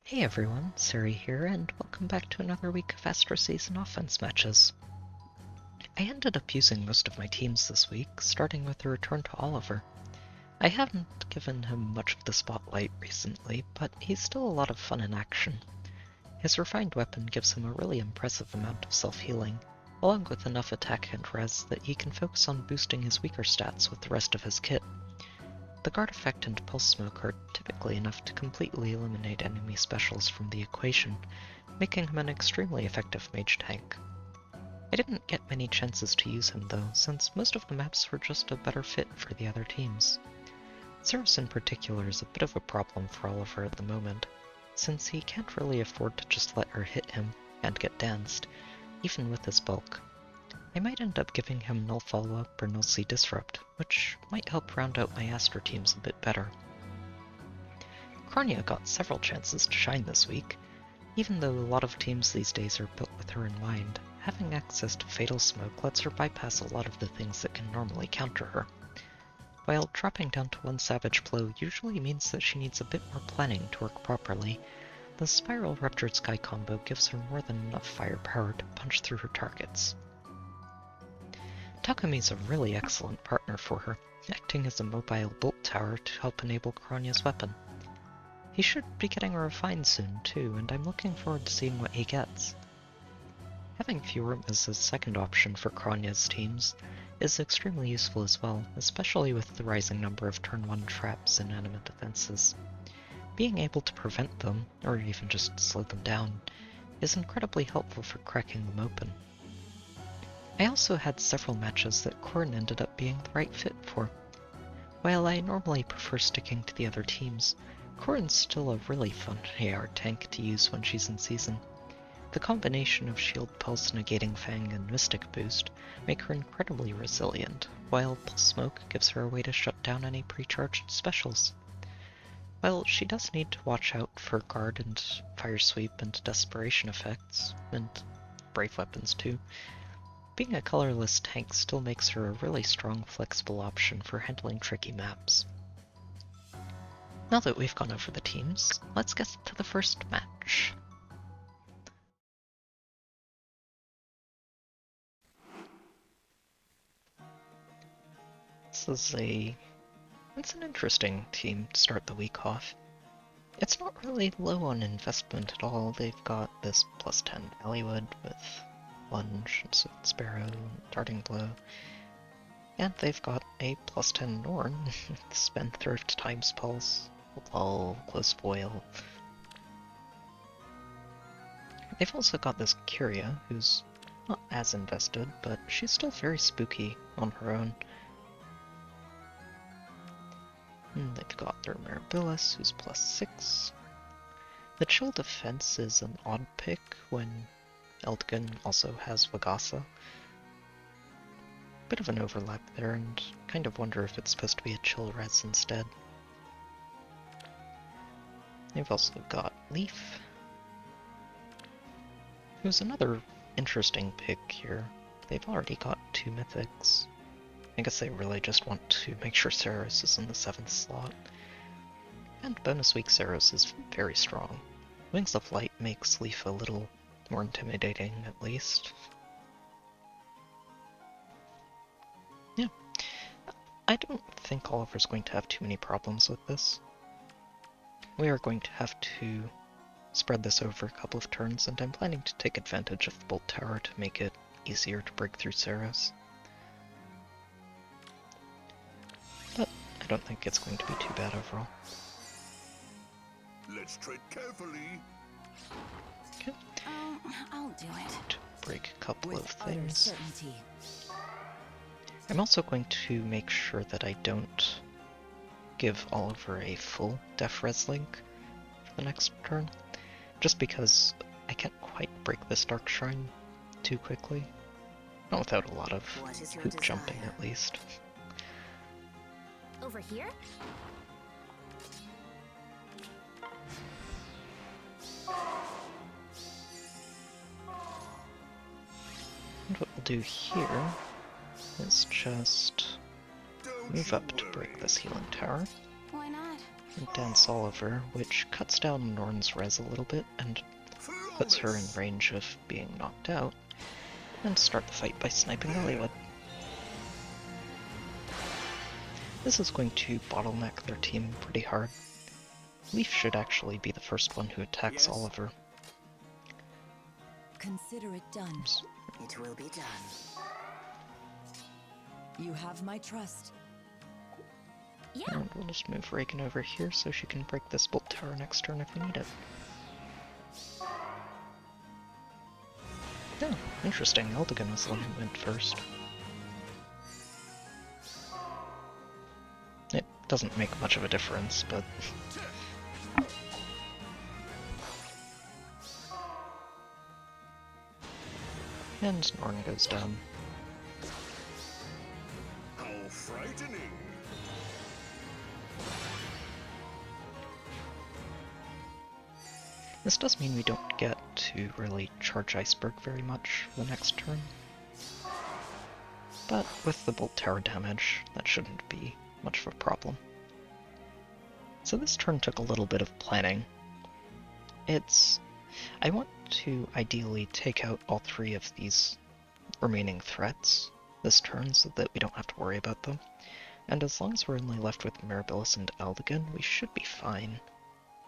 Hey everyone, Sari here, and welcome back to another week of Astro Season offense matches. I ended up using most of my teams this week, starting with a return to Oliver. I haven't given him much of the spotlight recently, but he's still a lot of fun in action. His refined weapon gives him a really impressive amount of self-healing, along with enough attack and res that he can focus on boosting his weaker stats with the rest of his kit. The guard effect and pulse smoke are typically enough to completely eliminate enemy specials from the equation, making him an extremely effective mage tank. I didn't get many chances to use him though, since most of the maps were just a better fit for the other teams. Ceres in particular is a bit of a problem for Oliver at the moment, since he can't really afford to just let her hit him and get danced, even with his bulk. I might end up giving him Null Follow-Up or Null Sea Disrupt, which might help round out my Astro teams a bit better. Kronya got several chances to shine this week. Even though a lot of teams these days are built with her in mind, having access to Fatal Smoke lets her bypass a lot of the things that can normally counter her. While dropping down to 1 Savage Blow usually means that she needs a bit more planning to work properly, the Spiral Ruptured Sky combo gives her more than enough firepower to punch through her targets. Takumi's a really excellent partner for her, acting as a mobile bolt tower to help enable Kronya's weapon. He should be getting refined soon too, and I'm looking forward to seeing what he gets. Having Furum as a second option for Kronya's teams is extremely useful as well, especially with the rising number of turn 1 traps and animate defenses. Being able to prevent them, or even just slow them down, is incredibly helpful for cracking them open. I also had several matches that Korn ended up being the right fit for. While I normally prefer sticking to the other teams, Korn's still a really fun AR tank to use when she's in season. The combination of Shield Pulse, Negating Fang, and Mystic Boost make her incredibly resilient, while Pulse Smoke gives her a way to shut down any pre-charged specials. While she does need to watch out for Guard and Fire Sweep and Desperation effects, and Brave weapons too, being a colorless tank still makes her a really strong, flexible option for handling tricky maps. Now that we've gone over the teams, let's get to the first match. It's an interesting team to start the week off. It's not really low on investment at all. They've got this plus 10 Valleywood with Lunge, Swift Sparrow, Darting Blow, and they've got a plus 10 Norn, Spendthrift, Times Pulse, Lull, Close Foil. They've also got this Curia, who's not as invested, but she's still very spooky on her own. And they've got their Mirabilis, who's plus 6. The Chill Defense is an odd pick when Eldgan also has Vagasa. Bit of an overlap there, and kind of wonder if it's supposed to be a chill res instead. They've also got Leaf, who's another interesting pick here. They've already got 2 mythics. I guess they really just want to make sure Saros is in the 7th slot. And bonus week Saros is very strong. Wings of Light makes Leaf a little more intimidating, at least. Yeah. I don't think Oliver's going to have too many problems with this. We are going to have to spread this over a couple of turns, and I'm planning to take advantage of the Bolt Tower to make it easier to break through Saros. But I don't think it's going to be too bad overall. Let's tread carefully. Okay. I'll do it. To break a couple of With utter things. certainty. I'm also going to make sure that I don't give Oliver a full Def Res link for the next turn, just because I can't quite break this Dark Shrine too quickly. Not without a lot of What is your hoop jumping, desire? at least. Over here? And what we'll do here is just Don't move you up to break worry. this healing tower. Why not? and Dance Oliver, which cuts down Norn's res a little bit and puts her in range of being knocked out, and start the fight by sniping Eliwood. This is going to bottleneck their team pretty hard. Leaf should actually be the first one who attacks Oliver. Consider it done. Oops. It will be done. You have my trust. Yeah. And we'll just move Reagan over here so she can break this bolt tower next turn if we need it. Oh, interesting. Eldigan was the one who went first. It doesn't make much of a difference, but... And Norn goes down. How frightening! This does mean we don't get to really charge Iceberg very much the next turn. But with the Bolt Tower damage, that shouldn't be much of a problem. So this turn took a little bit of planning. I want to ideally take out all three of these remaining threats this turn so that we don't have to worry about them. And as long as we're only left with Mirabilis and Eldigan, we should be fine.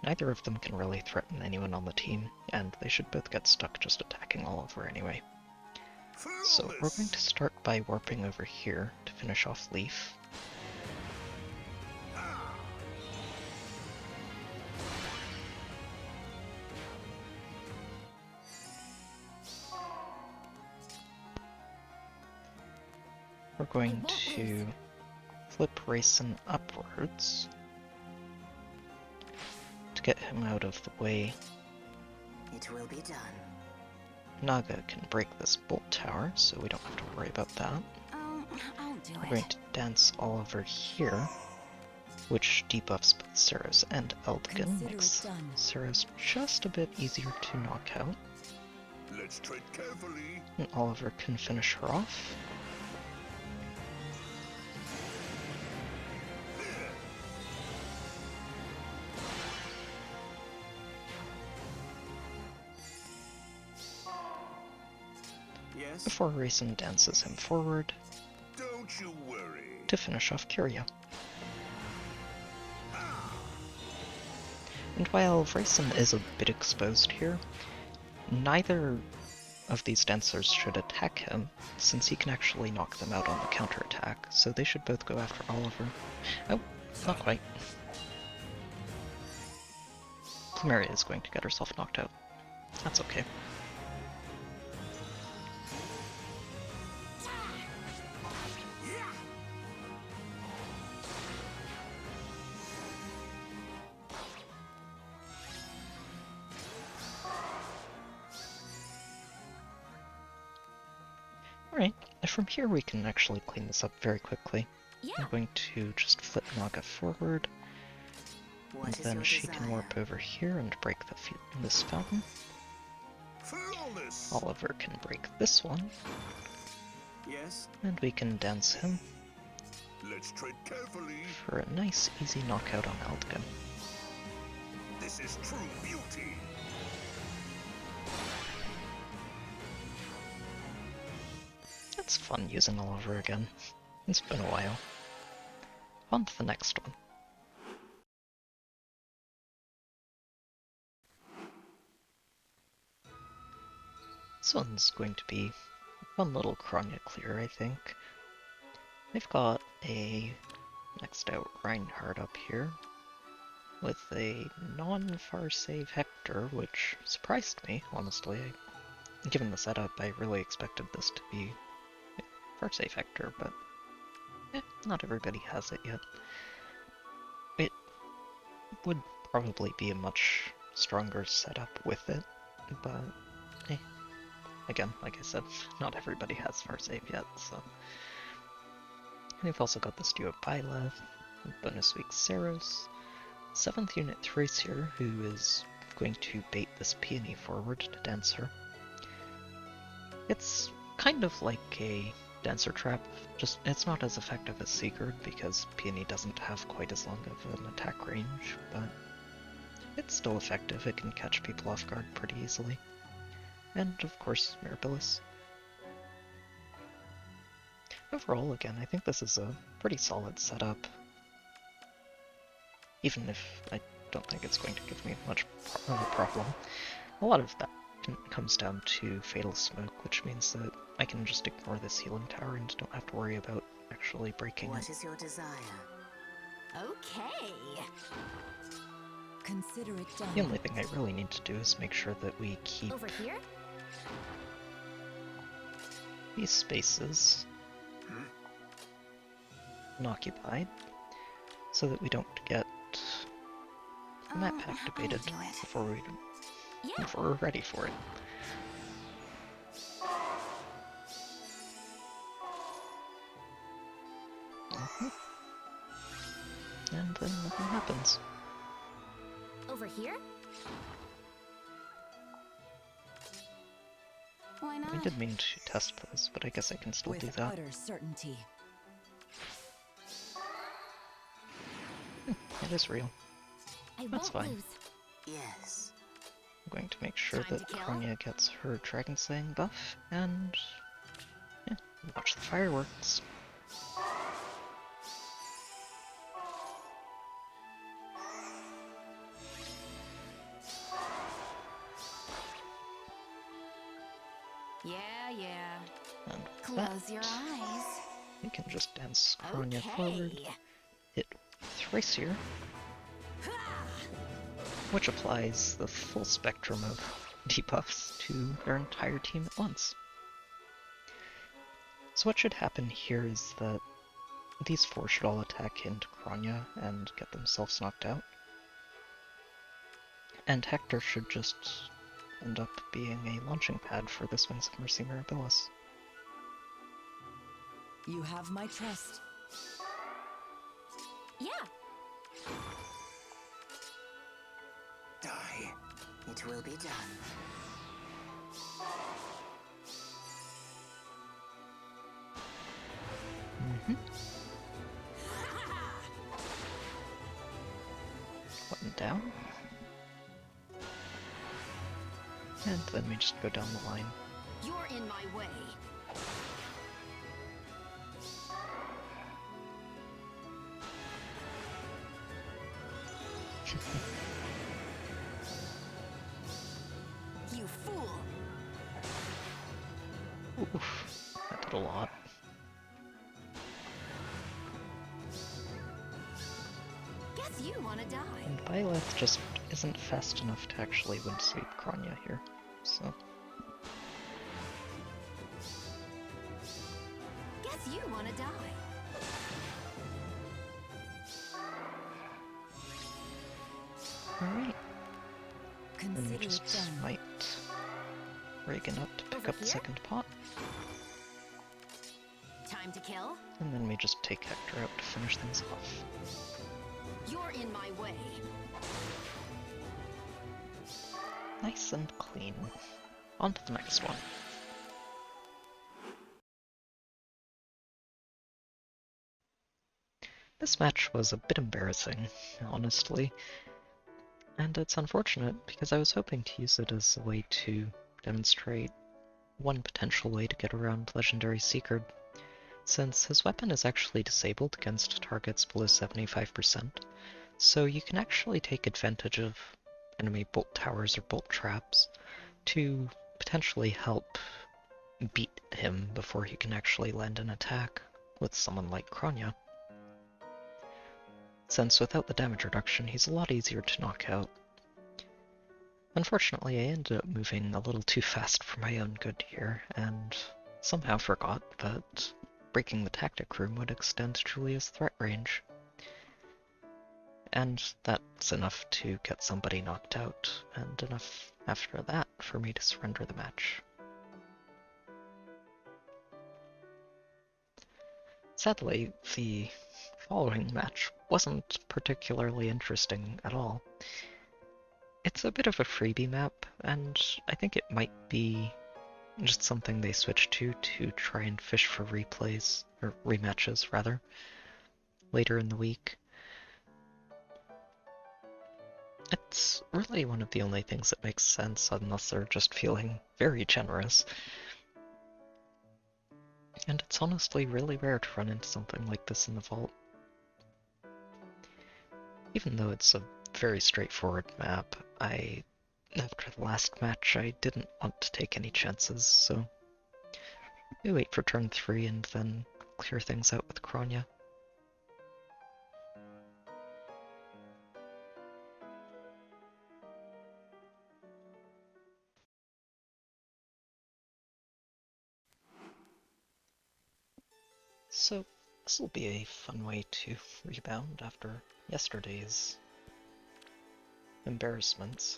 Neither of them can really threaten anyone on the team, and they should both get stuck just attacking Oliver anyway. So we're going to start by warping over here to finish off Leaf. We're going to flip Racing upwards to get him out of the way. It will be done. Naga can break this bolt tower, so we don't have to worry about that. I'll do We're it. going to dance Oliver here, which debuffs both Seros and Eldigan, Consider makes it done. Seros just a bit easier to knock out. Let's tread carefully. And Oliver can finish her off. Yes? Before Racing dances him forward Don't you worry. to finish off Kyria. And while Racing is a bit exposed here, neither of these dancers should attack him, since he can actually knock them out on the counterattack, so they should both go after Oliver. Oh, not quite. Plumeria is going to get herself knocked out. That's okay. Alright, from here we can actually clean this up very quickly. Yeah. I'm going to just flip Naga forward, and What is then your she can desire? warp over here and break this fountain. Flawless. Oliver can break this one, Yes? and we can dance him Let's tread carefully. for a nice easy knockout on Eldigan. This is true beauty. It's fun using Oliver again. It's been a while. On to the next one. This one's going to be one little Kronya clear, I think. They've got a maxed out Reinhardt up here with a non-far save Hector, which surprised me, honestly. Given the setup, I really expected this to be far save Hector, but not everybody has it yet. It would probably be a much stronger setup with it, but again, like I said, not everybody has far save yet, so. And we've also got this duo Byleth, bonus week Seros, 7th unit Thracier, who is going to bait this peony forward to dance her. It's kind of like a Dancer Trap, just it's not as effective as Secret because Peony doesn't have quite as long of an attack range, but it's still effective. It can catch people off guard pretty easily. And of course, Mirabilis. Overall, again, I think this is a pretty solid setup. Even if I don't think it's going to give me much problem. A lot of that comes down to Fatal Smoke, which means that I can just ignore this healing tower and don't have to worry about actually breaking it. What is your desire? Okay. Consider it done. The only thing I really need to do is make sure that we keep Over here? these spaces unoccupied so that we don't get the map activated do it. before we're ready for it. And then nothing happens. Over here? Why not? I did mean to test this, but I guess I can still do With that. utter certainty. It is real. I That's won't fine. lose. Yes. I'm going to make sure Time that to kill? Kronya gets her Dragon Slaying buff, and yeah, watch the fireworks. Yeah. And with Close that, your eyes. we can just dance Kronya forward, Okay. hit Thracier, which applies the full spectrum of debuffs to their entire team at once. So what should happen here is that these four should all attack into Kronya and get themselves knocked out. And Hector should just end up being a launching pad for this Wings of Mercy Mirabilis. You have my trust. Yeah. Die. It will be done. Button down. And then we just go down the line. You're in my way. You fool. Oof, that did a lot. Guess you wanna die. And Byleth just isn't fast enough to actually win sweep Kronya here, so... Guess you wanna die. Alright, then we Consider just it done. smite Reagan up to pick Over up the here? second pot, Time to kill? and then we just take Hector out to finish things off. You're in my way. Nice and clean. On to the next one. This match was a bit embarrassing, honestly, and it's unfortunate because I was hoping to use it as a way to demonstrate one potential way to get around Legendary Seeker, since his weapon is actually disabled against targets below 75%, so you can actually take advantage of enemy bolt towers or bolt traps to potentially help beat him before he can actually land an attack with someone like Kronya. Since without the damage reduction, he's a lot easier to knock out. Unfortunately, I ended up moving a little too fast for my own good here, and somehow forgot that breaking the tactic room would extend Julia's threat range. And that's enough to get somebody knocked out, and enough after that for me to surrender the match. Sadly, the following match wasn't particularly interesting at all. It's a bit of a freebie map, and I think it might be Just something they switched to try and fish for replays, or rematches rather, later in the week. It's really one of the only things that makes sense unless they're just feeling very generous. And it's honestly really rare to run into something like this in the vault. Even though it's a very straightforward map, after the last match, I didn't want to take any chances, so we wait for turn 3 and then clear things out with Kronya. So this will be a fun way to rebound after yesterday's embarrassments.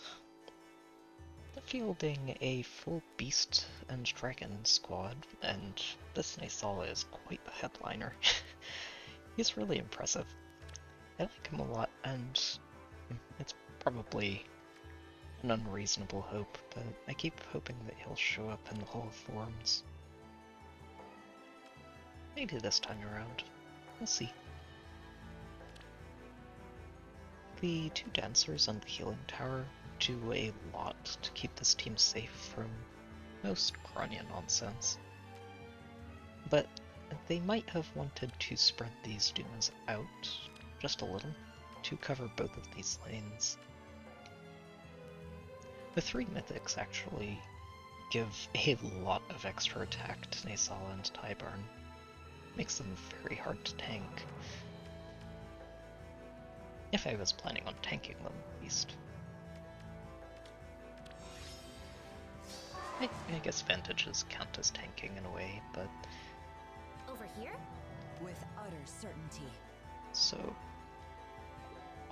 Fielding a full Beast and Dragon squad, and this Naysala is quite the headliner. He's really impressive. I like him a lot, and it's probably an unreasonable hope, but I keep hoping that he'll show up in the Hall of Thorns. Maybe this time around. We'll see. The two dancers on the healing tower do a lot to keep this team safe from most Kronya nonsense. But they might have wanted to spread these Dumas out just a little to cover both of these lanes. The 3 mythics actually give a lot of extra attack to Naysala and Tyburn. Makes them very hard to tank. If I was planning on tanking them, at least. I guess Vantages count as tanking in a way, but... Over here? With utter certainty. So,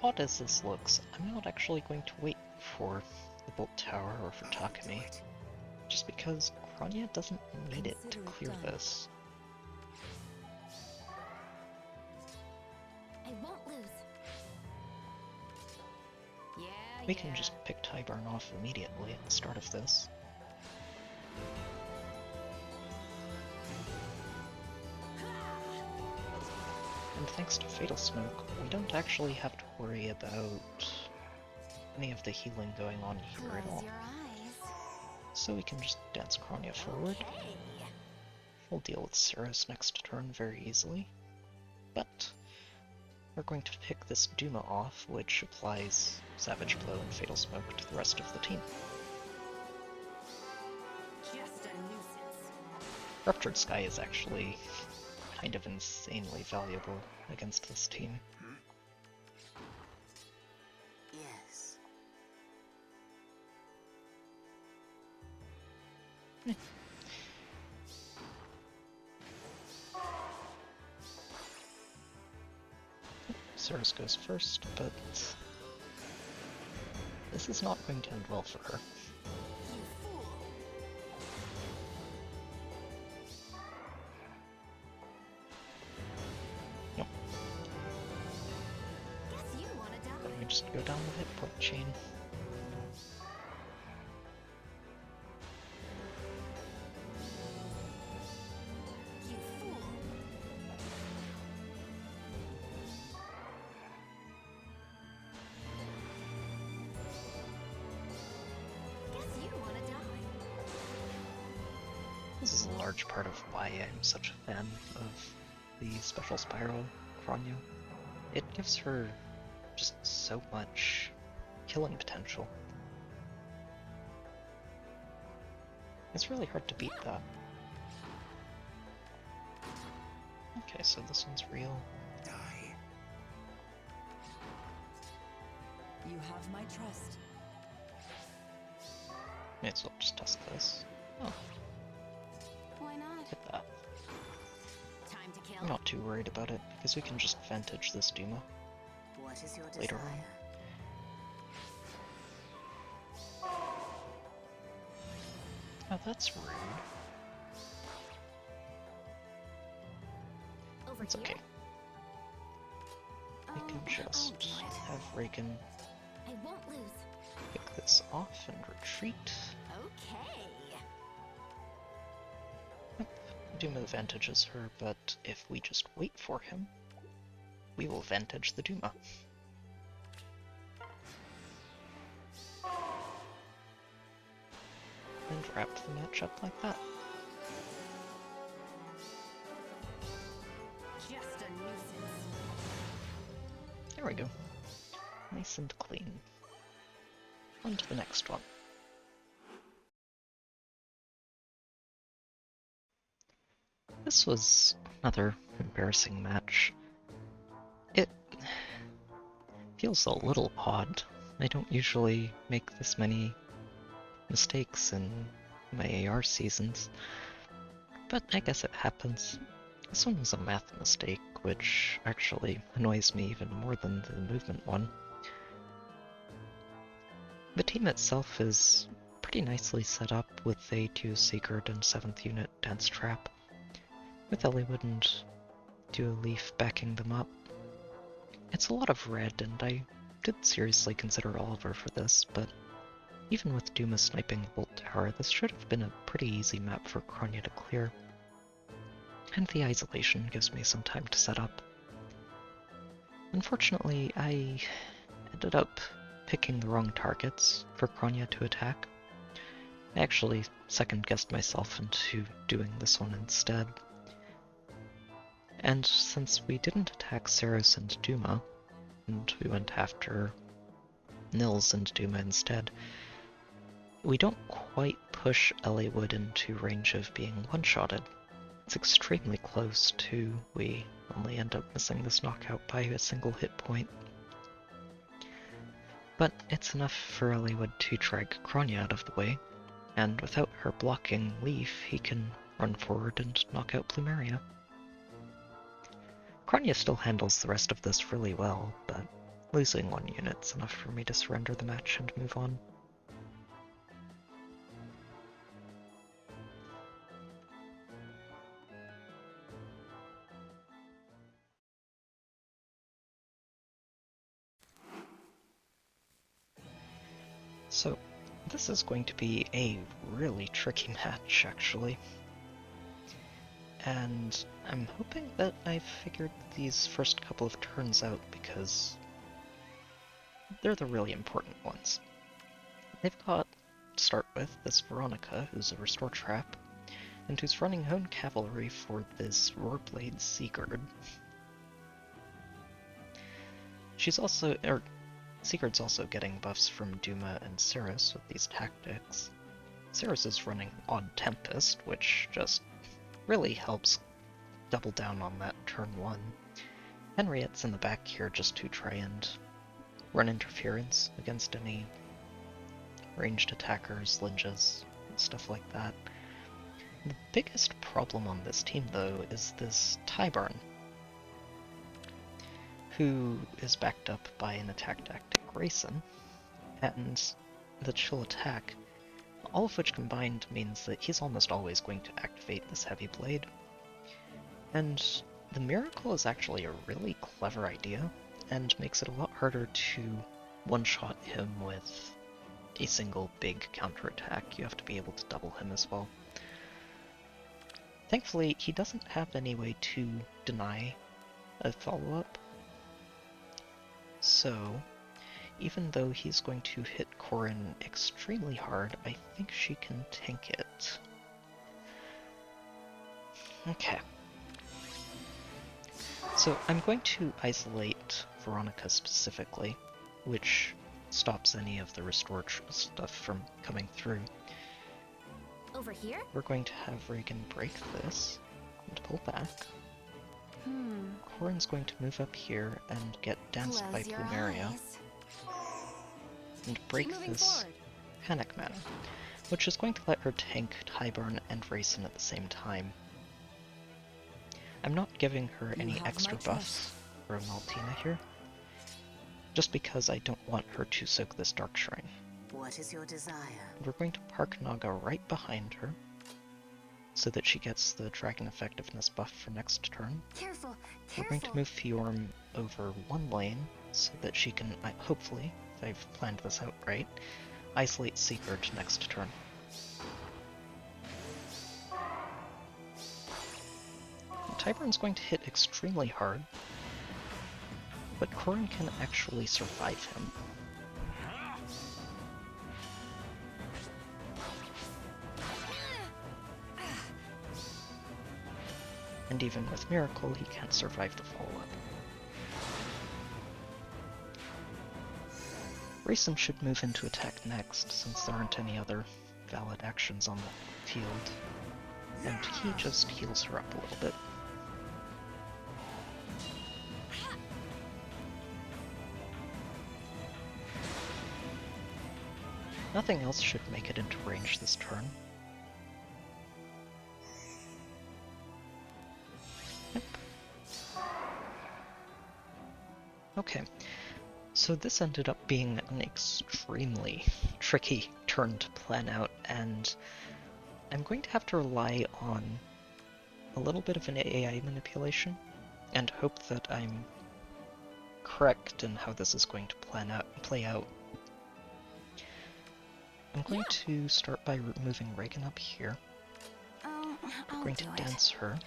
odd as this looks, I'm not actually going to wait for the Bolt Tower or for Takumi, just because Kronya doesn't need it to clear this. I won't lose. Yeah, We can just pick Tyburn off immediately at the start of this. And thanks to Fatal Smoke, we don't actually have to worry about any of the healing going on here at all. Close your eyes. So we can just dance Kronya forward. Okay. We'll deal with Cirrus next turn very easily. But we're going to pick this Duma off, which applies Savage Blow and Fatal Smoke to the rest of the team. Just a nuisance. Ruptured Sky is actually kind of insanely valuable against this team. Yes. Cirrus goes first, but this is not going to end well for her. You fool. Yep. Guess you wanna Let me die. just go down the hit point chain. You fool. Guess you wanna die. This is a large part of why I'm such a fan of the Special Spiral Kronya. It gives her just so much killing potential. It's really hard to beat that. Okay, so this one's real. Die. You have my trust. May as well just test this. Oh, Why not? hit that. Time to kill. I'm not too worried about it, because we can just Vantage this Duma. What is your Later desire? on. Oh, that's rude. Over It's here? okay. We can just damn it. have Reagan I won't lose. pick this off and retreat. Okay. Duma vantages her, but if we just wait for him, we will vantage the Duma. And wrap the match up like that. Just a nuisance. There we go. Nice and clean. On to the next one. This was another embarrassing match. It feels a little odd. I don't usually make this many mistakes in my AR seasons, but I guess it happens. This one was a math mistake, which actually annoys me even more than the movement one. The team itself is pretty nicely set up with a 2 Secret and 7th unit Dance Trap, with Eliwood and Duo Leaf backing them up. It's a lot of red, and I did seriously consider Oliver for this, but even with Duma sniping the Bolt Tower, this should have been a pretty easy map for Kronya to clear. And the isolation gives me some time to set up. Unfortunately, I ended up picking the wrong targets for Kronya to attack. I actually second-guessed myself into doing this one instead. And since we didn't attack Saros and Duma, and we went after Nils and Duma instead, we don't quite push Eliwood into range of being one-shotted. It's extremely close to we only end up missing this knockout by a single hit point. But it's enough for Eliwood to drag Kronya out of the way, and without her blocking Leaf, he can run forward and knock out Plumeria. Kronya still handles the rest of this really well, but losing 1 unit's enough for me to surrender the match and move on. So, this is going to be a really tricky match, actually. And I'm hoping that I've figured these first couple of turns out, because they're the really important ones. They've got, to start with, this Veronica, who's a Restore Trap, and who's running her own cavalry for this Roarblade Sigurd. Sigurd's also getting buffs from Duma and Saros with these tactics. Saros is running Odd Tempest, which just really helps double down on that turn 1. Henriette's in the back here just to try and run interference against any ranged attackers, Linjas, and stuff like that. The biggest problem on this team, though, is this Tyburn, who is backed up by an attack tactic Grayson, and the chill attack, all of which combined means that he's almost always going to activate this heavy blade. And the Miracle is actually a really clever idea, and makes it a lot harder to one-shot him with a single big counterattack. You have to be able to double him as well. Thankfully, he doesn't have any way to deny a follow-up. So, even though he's going to hit Corin extremely hard, I think she can tank it. Okay. So I'm going to isolate Veronica specifically, which stops any of the Restore stuff from coming through. Over here? We're going to have Reagan break this and pull back. Corin's going to move up here and get danced by Plumeria and break this Panic Mana, which is going to let her tank Tyburn and Rayson at the same time. I'm not giving her any extra buffs for Maltina here, just because I don't want her to soak this Dark Shrine. What is your desire? We're going to park Naga right behind her, so that she gets the Dragon Effectiveness buff for next turn. Careful, We're going to move Fjorm over one lane, so that she can, hopefully, if I've planned this out right, isolate Sigurd next turn. Tyburn going to hit extremely hard, but Corrin can actually survive him. And even with Miracle, he can't survive the follow-up. Racem should move into attack next, since there aren't any other valid actions on the field. And he just heals her up a little bit. Nothing else should make it into range this turn. Yep. Okay, so this ended up being an extremely tricky turn to plan out, and I'm going to have to rely on a little bit of an AI manipulation and hope that I'm correct in how this is going to play out. I'm going to start by moving Reagan up here. I'm going to dance her,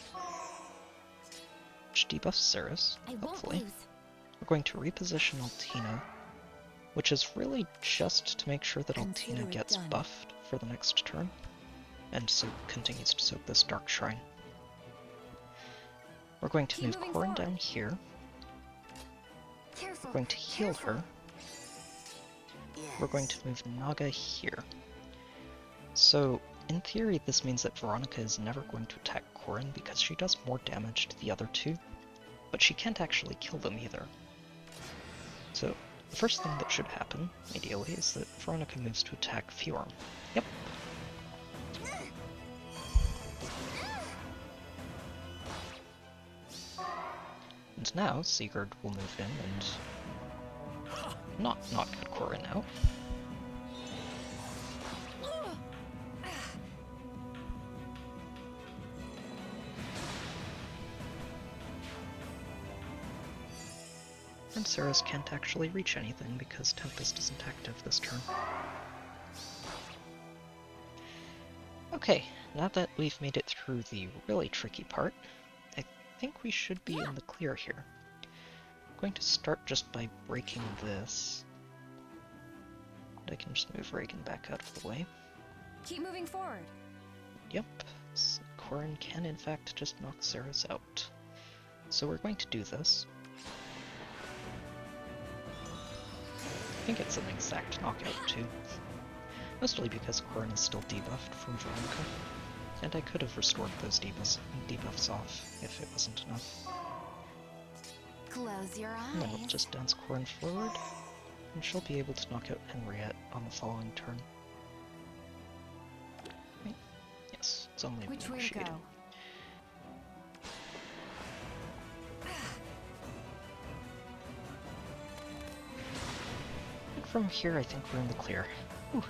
which debuffs Ceres, hopefully. We're going to reposition Altina, which is really just to make sure that Altina gets buffed for the next turn, and so continues to soak this Dark Shrine. We're going to move Corrin down here. We're going to heal her. We're going to move Naga here. So, in theory, this means that Veronica is never going to attack Corrin because she does more damage to the other two, but she can't actually kill them either. So, the first thing that should happen, ideally, is that Veronica moves to attack Fjorm. Yep. And now, Sigurd will move in and not get Corrin out. And Ceres can't actually reach anything because Tempest isn't active this turn. Okay, now that we've made it through the really tricky part, I think we should be in the clear here. I'm going to start just by breaking this. And I can just move Reagan back out of the way. Keep moving forward. Yep, so Corrin can in fact just knock Ceres out. So we're going to do this. I think it's an exact knockout too. Mostly because Corrin is still debuffed from Veronica, and I could have restored those debuffs off if it wasn't enough. Close your eyes. And then we'll just dance Corrin forward, and she'll be able to knock out Henriette on the following turn. Wait, yes, it's only Which way to initiated. go? From here, I think we're in the clear. Whew.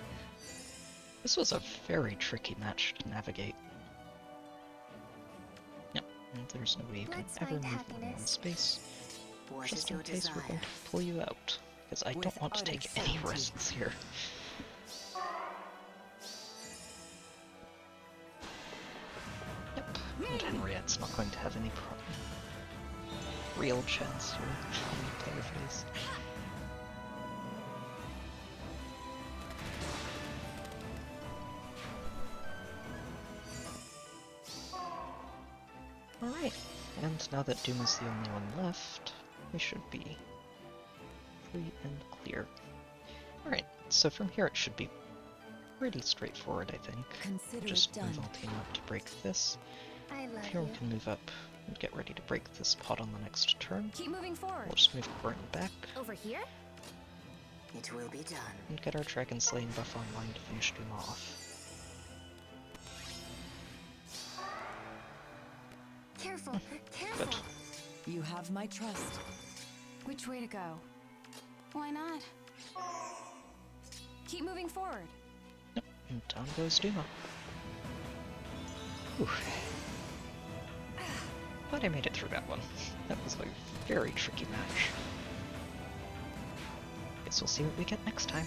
This was a very tricky match to navigate. Yep, and there's no way you can ever move in one space. Just in case we're going to pull you out, because I don't want to take any risks here. Yep, and Henriette's not going to have any real chance here on the player phase. Alright, and now that Doom is the only one left, we should be free and clear. Alright, so from here it should be pretty straightforward, I think. Consider Just it move done. Altina up to break this. I love Fjorm you. can move up and get ready to break this pot on the next turn. Keep moving forward. We'll just move Corrin back Over here? It will be done. and get our Dragon Slaying buff online to finish Doom off. Careful, careful. Good. You have my trust. Which way to go? Why not? Keep moving forward. Yep, and down goes Duma. Whew. Glad I made it through that one. That was a very tricky match. Guess we'll see what we get next time.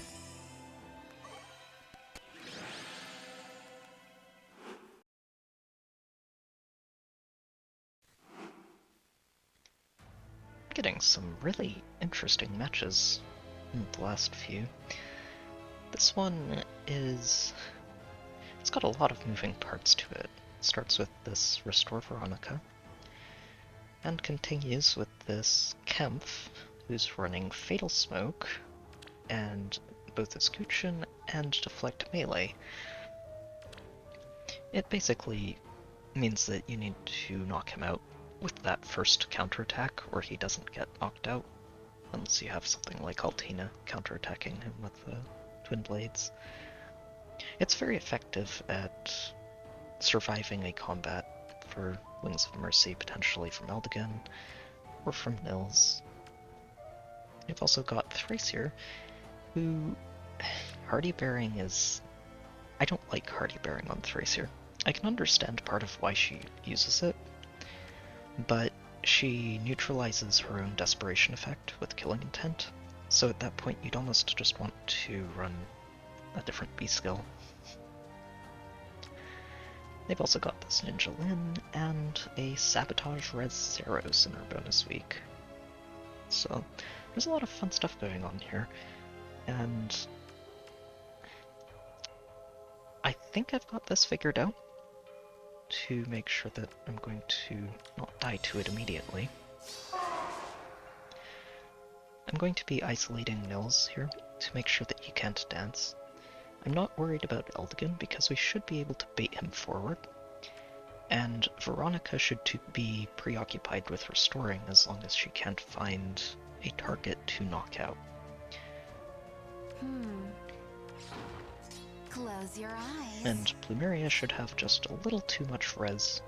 getting some really interesting matches in the last few. This one is... it's got a lot of moving parts to it. It starts with this Restore Veronica, and continues with this Kempf, who's running Fatal Smoke, and both Escutcheon and Deflect Melee. It basically means that you need to knock him out with that first counterattack, or he doesn't get knocked out, unless you have something like Altina counterattacking him with the Twin Blades. It's very effective at surviving a combat for Wings of Mercy, potentially from Eldigan, or from Nils. You've also got Thracier, who... Hardy Bearing is... I don't like Hardy Bearing on Thracier. I can understand part of why she uses it, but she neutralizes her own Desperation effect with Killing Intent, so at that point you'd almost just want to run a different B skill. They've also got this Ninja Lin and a Sabotage Res Zeros in her bonus week. So there's a lot of fun stuff going on here, and I think I've got this figured out to make sure that I'm going to not die to it immediately. I'm going to be isolating Nils here to make sure that he can't dance. I'm not worried about Eldigan because we should be able to bait him forward, and Veronica should be preoccupied with restoring as long as she can't find a target to knock out. Close your eyes. And Plumeria should have just a little too much res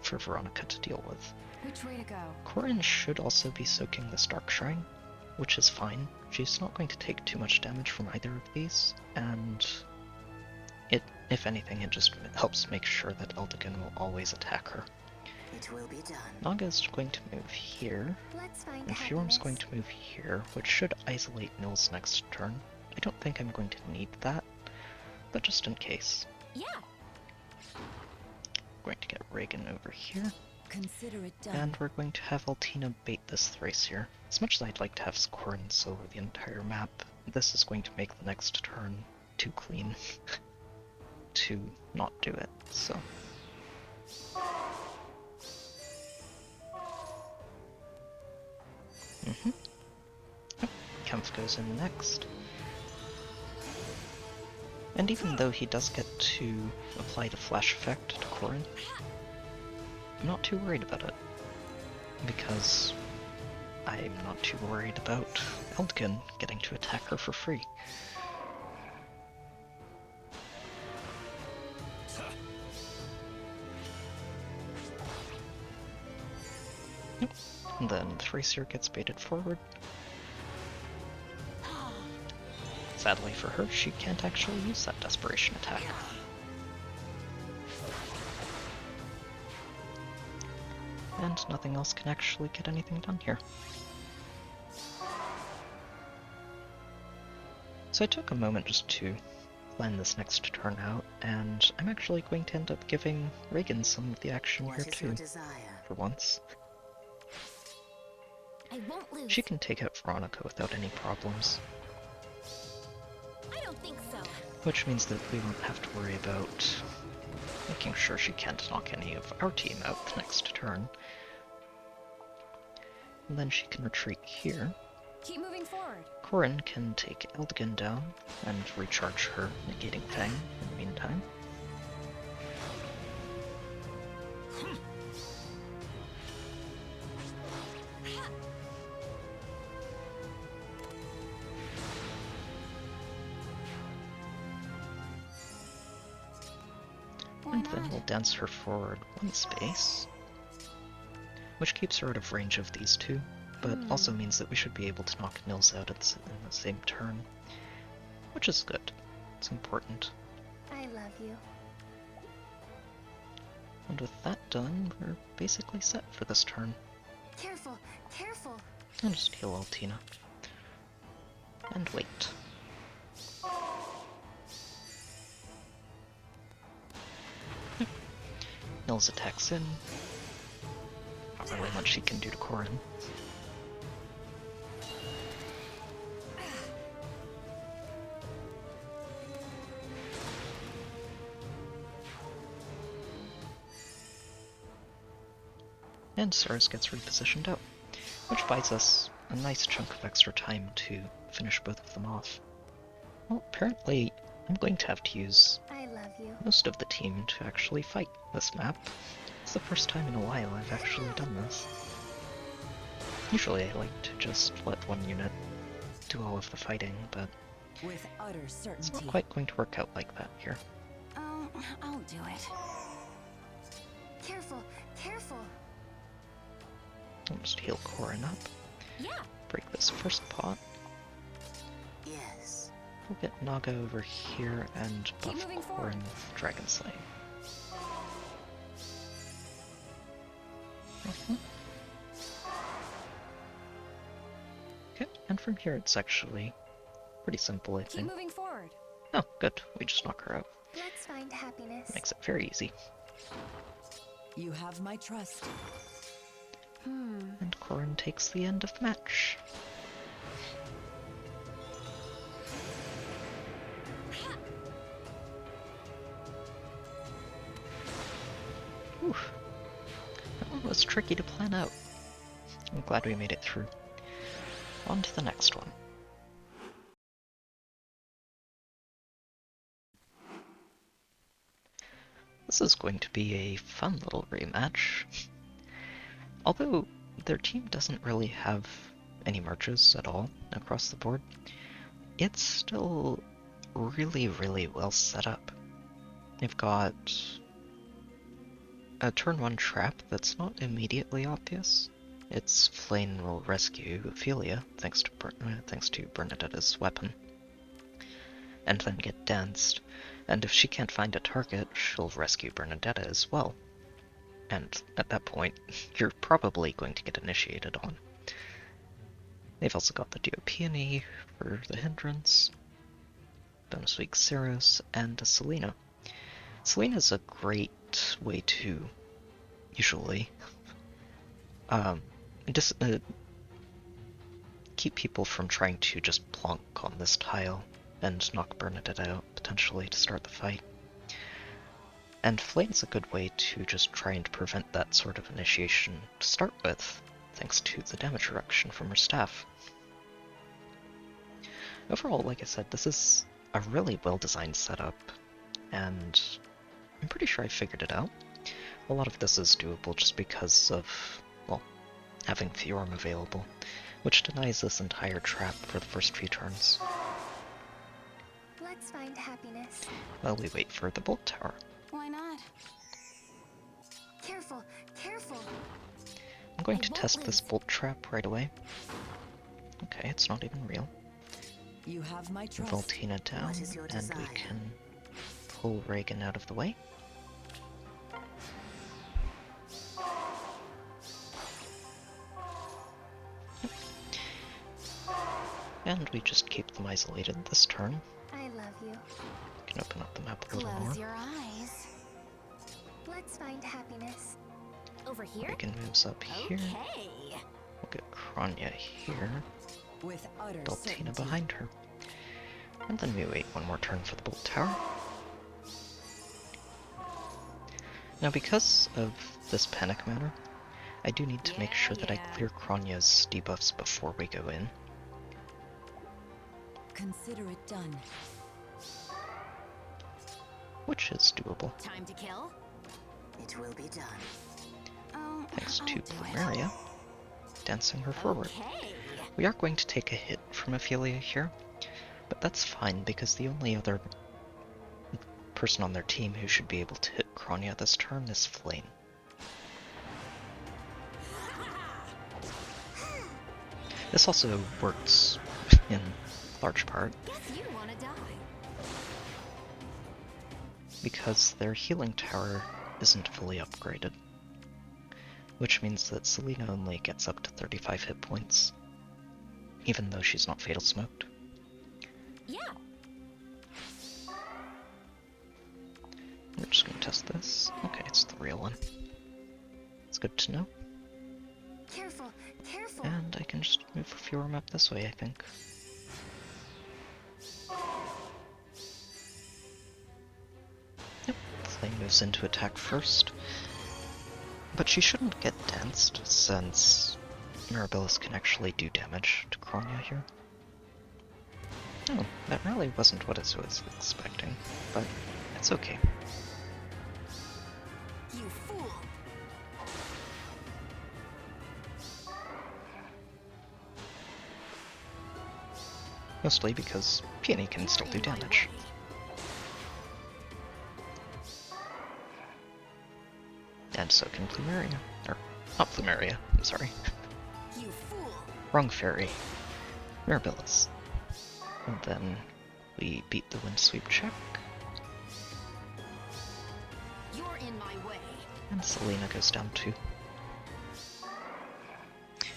for Veronica to deal with. Which way to go? Corin should also be soaking this Dark Shrine, which is fine. She's not going to take too much damage from either of these, and it, if anything, it just helps make sure that Eldigan will always attack her. It will be done. Naga's going to move here, Let's find and Fjorm's happiness. going to move here, which should isolate Nils next turn. I don't think I'm going to need that, but just in case. Yeah. Going to get Reagan over here, Consider it done. and we're going to have Altina bait this Thracier. As much as I'd like to have Corin solo the entire map, this is going to make the next turn too clean to not do it, so... Oh, Kempf goes in next. And even though he does get to apply the flash effect to Corin, I'm not too worried about it, because I'm not too worried about Eldigan getting to attack her for free. Nope. And then Thracier gets baited forward. Sadly for her, she can't actually use that Desperation attack. And nothing else can actually get anything done here. So I took a moment just to plan this next turn out, and I'm actually going to end up giving Reagan some of the action What here is your too, desire? for once. I won't lose. She can take out Veronica without any problems, I don't think so. which means that we won't have to worry about making sure she can't knock any of our team out next turn. And then she can retreat here. Keep moving forward. Corin can take Eldigan down and recharge her negating Fang in the meantime. Why And not? then we'll dance her forward one space, which keeps her out of range of these two, but also means that we should be able to knock Nils out in the same turn, which is good. It's important. I love you. And with that done, we're basically set for this turn. Careful, careful. I'll just heal Altina. And wait. Nils attacks in. Not really much he can do to Corin. And Cirrus gets repositioned out, which buys us a nice chunk of extra time to finish both of them off. Well, apparently I'm going to have to use I love you. most of the team to actually fight this map. It's the first time in a while I've actually done this. Usually I like to just let one unit do all of the fighting, but With utter it's certainty. not quite going to work out like that here. I'll do it. Careful, careful. I'll just heal Corin up, Yeah. break this first pot. Yes. We'll get Naga over here and Keep buff moving Corin forward. with Dragon Slaying. Okay, and from here it's actually pretty simple, I Keep think. moving forward. Oh, good. We just knock her out. Let's find happiness. Makes it very easy. You have my trust. And Corin takes the end of the match. Oof. That one was tricky to plan out. I'm glad we made it through. On to the next one. This is going to be a fun little rematch. Although their team doesn't really have any merges at all across the board, it's still really, really well set up. They've got a turn 1 trap that's not immediately obvious. Its Flame will rescue Ophelia, thanks to Bernadetta's weapon, and then get danced. And if she can't find a target, she'll rescue Bernadetta as well. And at that point, you're probably going to get initiated on. They've also got the Peony for the hindrance, bonus weak Ceros, and a Selena. Selena's a great way to, usually, keep people from trying to just plonk on this tile and knock Bernadette out, potentially, to start the fight. And Flame's a good way to just try and prevent that sort of initiation to start with, thanks to the damage reduction from her staff. Overall, like I said, this is a really well-designed setup, and I'm pretty sure I figured it out. A lot of this is doable just because of, well, having Theorem available, which denies this entire trap for the first few turns. Let's find happiness. While we wait for the Bolt Tower. Why not? Careful, careful. I'm going I to won't test this lose. Bolt Trap right away. Okay, it's not even real. You have my trust. Voltina down, What is your and we desire? can pull Reagan out of the way. And we just keep them isolated this turn. I love you. Can open up the map a little more. Close your eyes. Let's find happiness. Over here? Reagan moves up here. Okay. We'll get Kronya here. With utter Deltina certainty. behind her. And then we wait one more turn for the Bolt Tower. Now because of this panic manner, I do need to make sure that I clear Kronya's debuffs before we go in. Consider it done. Which is doable, Time to kill? It will be done. Oh, thanks I'll to do it. Plumeria dancing her forward. Okay. We are going to take a hit from Ophelia here, but that's fine because the only other person on their team who should be able to hit Kronya this turn is Flame. This also works in large part Guess you wanna die. because their healing tower isn't fully upgraded, which means that Selena only gets up to 35 hit points, even though she's not Fatal Smoked. Yeah. We're just gonna test this. Okay, it's the real one. It's good to know. Careful, careful. And I can just move a Fury map this way, I think. Yep, Flame moves in to attack first. But she shouldn't get danced, since Mirabilis can actually do damage to Kronya here. Oh, that really wasn't what I was expecting, but it's okay. You fool! Mostly because Peony can still do damage. And so can Plumeria. Or, not Plumeria, I'm sorry. You fool! Wrong fairy. Mirabilis. And then we beat the wind sweep check. You're in my way. And Selena goes down too.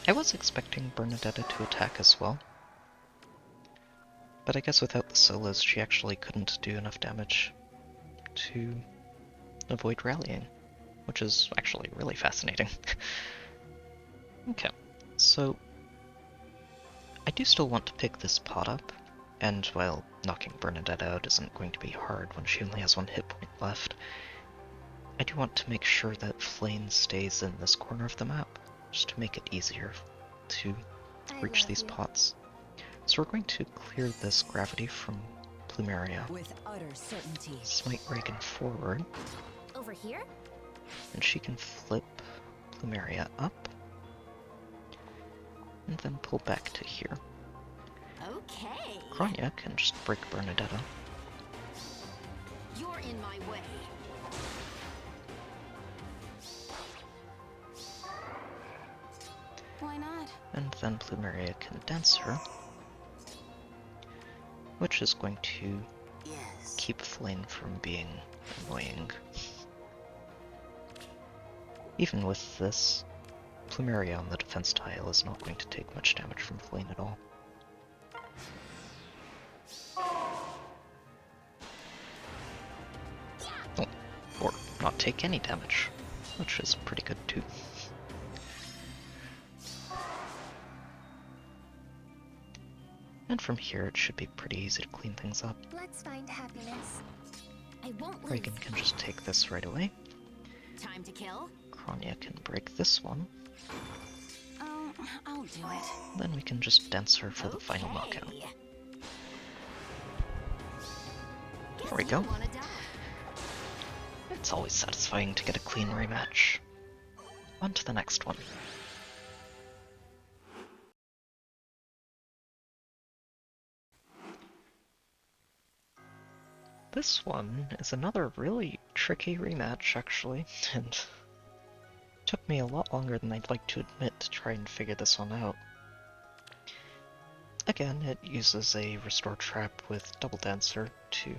I was expecting Bernadetta to attack as well. But I guess without the solos, she actually couldn't do enough damage to avoid rallying, which is actually really fascinating. Okay, so I do still want to pick this pot up, and while knocking Bernadette out isn't going to be hard when she only has 1 hit point left, I do want to make sure that Flame stays in this corner of the map, just to make it easier to reach these pots. So we're going to clear this gravity from Plumeria. With utter certainty. Smite Reagan forward, Over here? and she can flip Plumeria up, and then pull back to here. Okay. Kronya can just break Bernadetta. You're in my way. Why not? And then Plumeria can dance her, which is going to Yes. keep Flame from being annoying. Even with this, Plumeria on the defense tile is not going to take much damage from Flame at all. Oh, or not take any damage, which is pretty good too. And from here it should be pretty easy to clean things up. Let's find happiness. I won't lose. Reagan can just take this right away. Time to kill? Kronya can break this one. Oh, I'll do it. Then we can just dance her for the final knockout. Okay. There we Guess go. you wanna die. It's always satisfying to get a clean rematch. On to the next one. This one is another really tricky rematch, actually, and took me a lot longer than I'd like to admit to try and figure this one out. Again, it uses a Restore Trap with Double Dancer to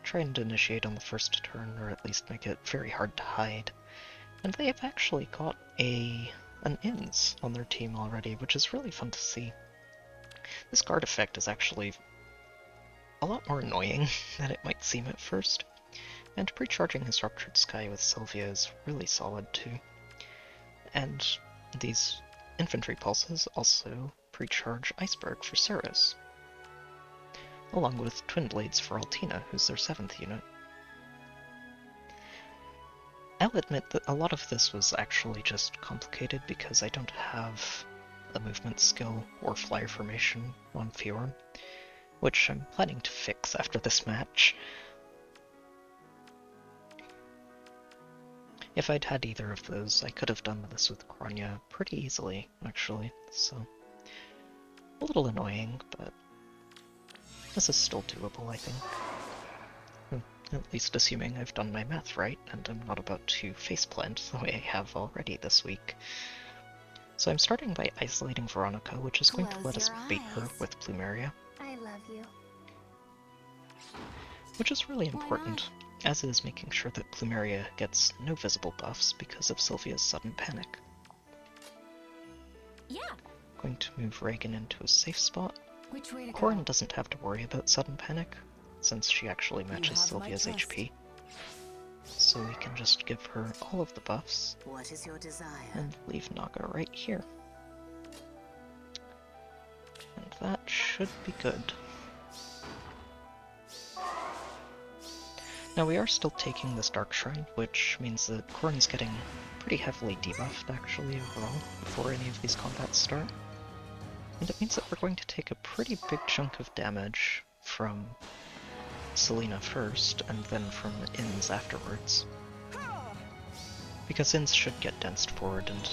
try and initiate on the first turn, or at least make it very hard to hide. And they have actually got an Ins on their team already, which is really fun to see. This guard effect is actually a lot more annoying than it might seem at first, and precharging his Ruptured Sky with Sylvia is really solid too. And these infantry pulses also precharge Iceberg for Ceres, along with Twin Blades for Altina, who's their 7th unit. I'll admit that a lot of this was actually just complicated because I don't have a movement skill or flyer formation on Fjorm, which I'm planning to fix after this match. If I'd had either of those, I could have done this with Kronya pretty easily, actually, so a little annoying, but this is still doable, I think. At least assuming I've done my math right, and I'm not about to faceplant the way I have already this week. So I'm starting by isolating Veronica, which is going to let us bait her with Plumeria, I love you. which is really important, as is making sure that Plumeria gets no visible buffs because of Sylvia's sudden panic. Yeah. Going to move Reagan into a safe spot. Which way to Corin go? doesn't have to worry about sudden panic, since she actually matches have my Sylvia's trust. HP. So we can just give her all of the buffs, What is your desire? and leave Naga right here. And that should be good. Now we are still taking this Dark Shrine, which means that Corrin's getting pretty heavily debuffed actually overall before any of these combats start. And it means that we're going to take a pretty big chunk of damage from Selena first, and then from Inns afterwards. Because Inns should get danced forward and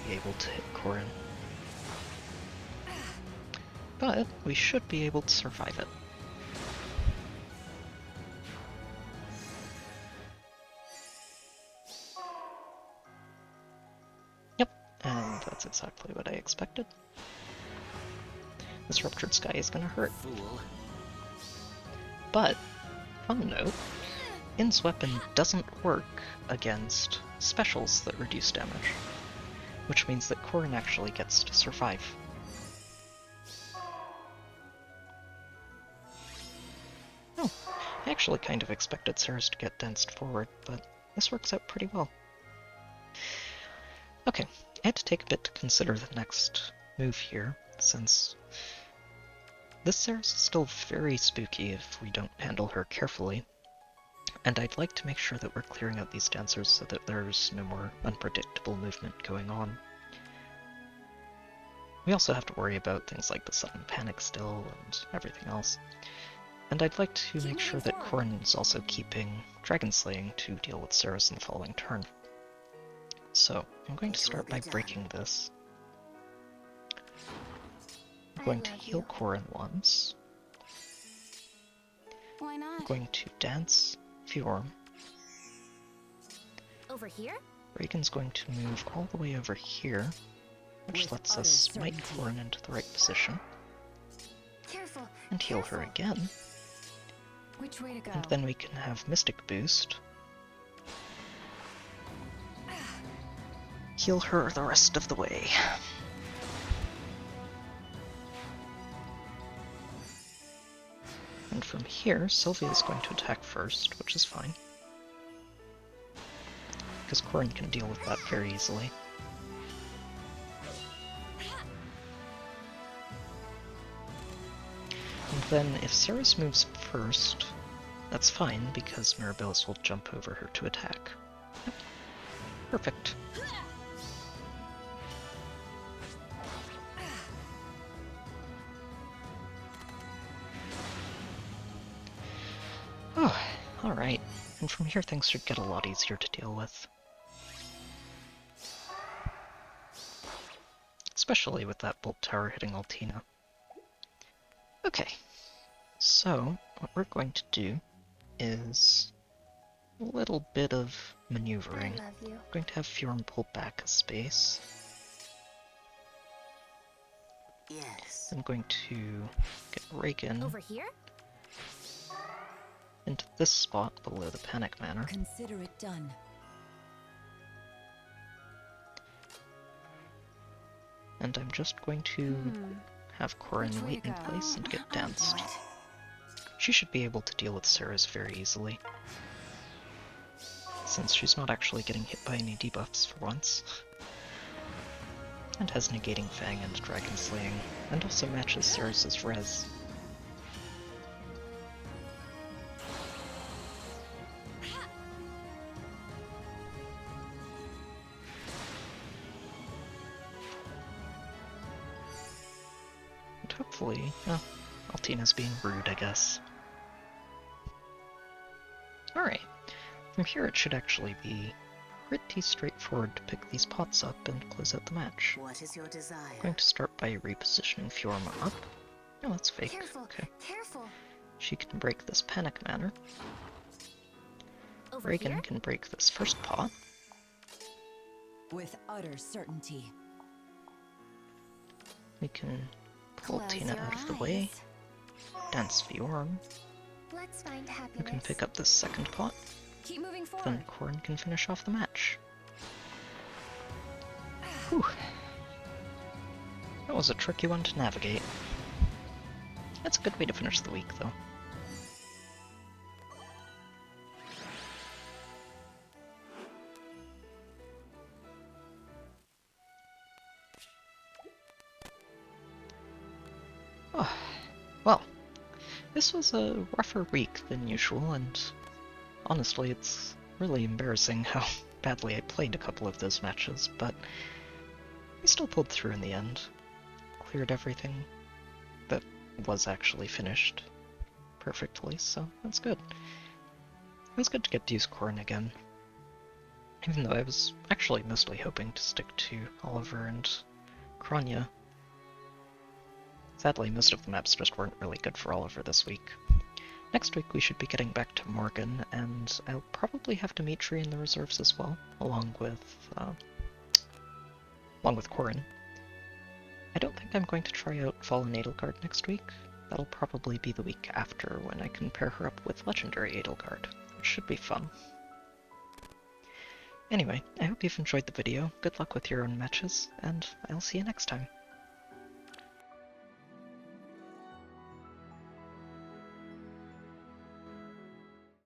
be able to hit Corrin. But we should be able to survive it. Yep, and that's exactly what I expected. This Ruptured Sky is gonna hurt. Fool. But, fun note, In's weapon doesn't work against specials that reduce damage, which means that Corrin actually gets to survive. Oh, I actually kind of expected Ceres to get danced forward, but this works out pretty well. Okay, I had to take a bit to consider the next move here, since this Ceres is still very spooky if we don't handle her carefully, and I'd like to make sure that we're clearing out these dancers so that there's no more unpredictable movement going on. We also have to worry about things like the sudden panic still and everything else. And I'd like to make sure that Corrin's also keeping Dragon Slaying to deal with Ceres in the following turn. So, I'm going to start by breaking this. I'm going to heal Corrin once. Why not? I'm going to dance Fjorm. Over here? Reagan's going to move all the way over here, which With lets utter us smite certainty. Corrin into the right position, Careful. and heal her careful. again, Which way to go? and then we can have Mystic Boost. Heal her the rest of the way. And from here, Sylvia is going to attack first, which is fine. Because Corrin can deal with that very easily. And then if Ceres moves first, that's fine, because Mirabilis will jump over her to attack. Yep. Perfect. Oh, alright. And from here things should get a lot easier to deal with. Especially with that Bolt Tower hitting Altina. Okay, so what we're going to do is a little bit of maneuvering. I love you. I'm going to have Fjorm pull back a space. Yes. I'm going to get Reagan Over here? into this spot below the Panic Manor. Consider it done. And I'm just going to have Corrin Which way wait to in go? place and get I'll do danced. it. She should be able to deal with Ceres very easily, since she's not actually getting hit by any debuffs for once. And has Negating Fang and Dragon Slaying, and also matches Ceres' res. And hopefully, oh, Altina's being rude, I guess. Alright, from here it should actually be pretty straightforward to pick these pots up and close out the match. What is your desire? I'm going to start by repositioning Fjorm up. Oh, that's fake. Careful. Okay. Careful. She can break this Panic Manor. Over Reagan here? can break this first pot. With utter certainty. We can pull Close Tina your out of the way. eyes. Dance Fjorm. Let's find We happiness. can pick up this second pot. Keep moving Then forward. Corrin can finish off the match. Whew. That was a tricky one to navigate. That's a good way to finish the week, though. Oh, well, this was a rougher week than usual, and Honestly, it's really embarrassing how badly I played a couple of those matches, but I still pulled through in the end. Cleared everything that was actually finished perfectly, so that's good. It was good to get to use Corrin again, even though I was actually mostly hoping to stick to Oliver and Kronya. Sadly, most of the maps just weren't really good for Oliver this week. Next week we should be getting back to Morgan, and I'll probably have Dimitri in the reserves as well, along with Corrin. I don't think I'm going to try out Fallen Edelgard next week. That'll probably be the week after when I can pair her up with Legendary Edelgard, which should be fun. Anyway, I hope you've enjoyed the video, good luck with your own matches, and I'll see you next time.